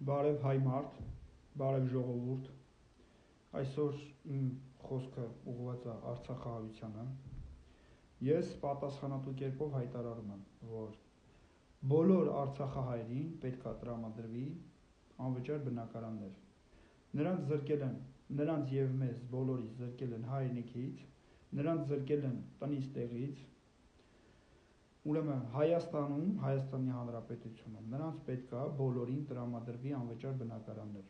Բարև հայ մարդ, բարև ժողովուրդ, այսօր իմ խոսքը ուղղված է Արցախահայությանը։ Ես պատասխանատու կերպով հայտարարում եմ, որ բոլոր արցախահայերին պետք է տրամադրվի անվճար բնակարաններ։ Նրանց զրկել են, նրանց եւ մեզ բոլորիս զրկել են հայրենիքից, նրանց զրկել են տնից տեղից։ Ուրեմն Հայաստանում, Հայաստանի Հանրապետությունում նրանց պետք է բոլորին տրամադրվի անվճար բնակարաններ։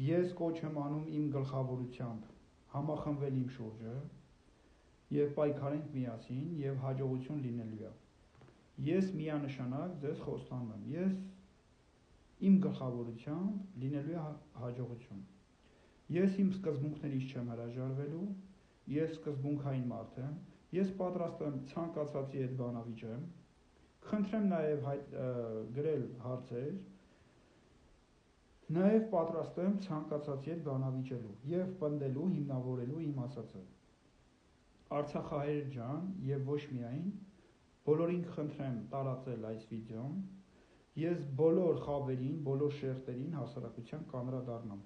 Ես կոչ եմ անում իմ գլխավորությամբ համախմբվել իմ շուրջը եւ պայքարենք միասին եւ հաջողություն լինելու է։ Ես միանշանակ ձեզ խոստանում եմ, ես իմ գլխավորությամբ լինելու է հաջողություն։ Ես իմ սկզբունքներից չեմ հրաժարվելու, ես սկզբունքային մարդ եմ, ես պատրաստ եմ ցանկացածի հետ բանավիճեմ, խնդրեմ նաև գրել հարցեր, նաև պատրաստ եմ ցանկացածի հետ բանավիճելու եւ պնդելու, հիմնավորելու իմ ասածը։ Արցախահայեր ջան, եւ ոչ միայն, բոլորին խնդրեմ տարածել այս վիդեոն, ես բոլոր խավերին, բոլոր շերտերին հասարակության կանրադառնամ։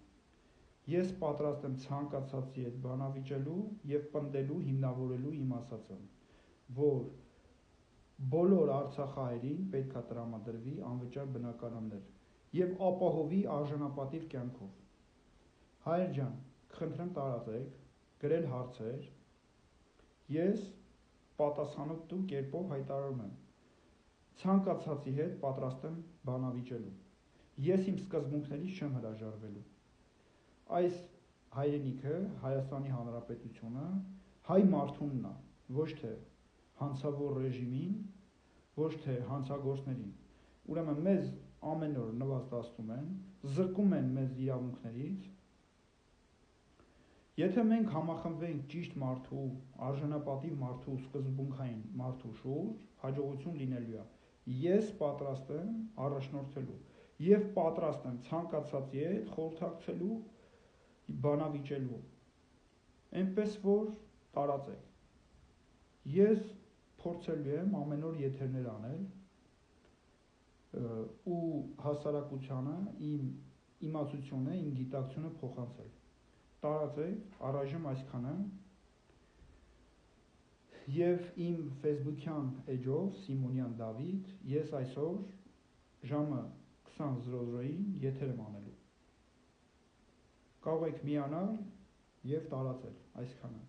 Ես պատրաստ եմ ցանկացածի հետ բանավիճելու եւ պնդելու, հիմնավորելու իմ ասածը, որ բոլոր արցախահայերին պետք է տրամադրվի անվճար բնակարաններ եւ ապահովի արժանապատիվ կյանքով։ Հայեր ջան, խնդրեմ տարածեք, գրել հարցեր, ես պատասխանատու կերպով հայտարարում եմ, ցանկացածի հետ պատրաստ եմ բանավիճելու։ Ես իմ սկզբունքներից չեմ հրաժարվելու։ Այս հայրենիքը, Հայաստանի Հանրապետությունը հայ մարդունն է, ոչ թե հանցավոր ռեժիմին, ոչ թե հանցագործներին։ Ուրեմն մեզ ամեն օր նվաստացնում են, զրկում են մեզ իրավունքներից։ Եթե մենք համախմբվենք ճիշտ մարդու, արժանապատիվ մարդու, սկզբունքային մարդու շուրջ, հաջողություն լինելու է։ Ես պատրաստ եմ առաջնորդելու եւ պատրաստ եմ ցանկացածի հետ խորհրդակցելու, բանավիճելու։ Այնպես որ տարածեք։ Ես փորձելու եմ ամեն օր եթերներ անել ու հասարակությանը իմ իմացությունը, իմ գիտակցությունը փոխանցել։ Տարածեք, առայժմ այսքանը։ Եվ իմ Facebook-յան էջով Սիմոնյան Դավիթ, ես այսօր ժամը 20:00-ին եթեր եմ անելու։ Կարող եք միանալ եւ տարածել այսքանը։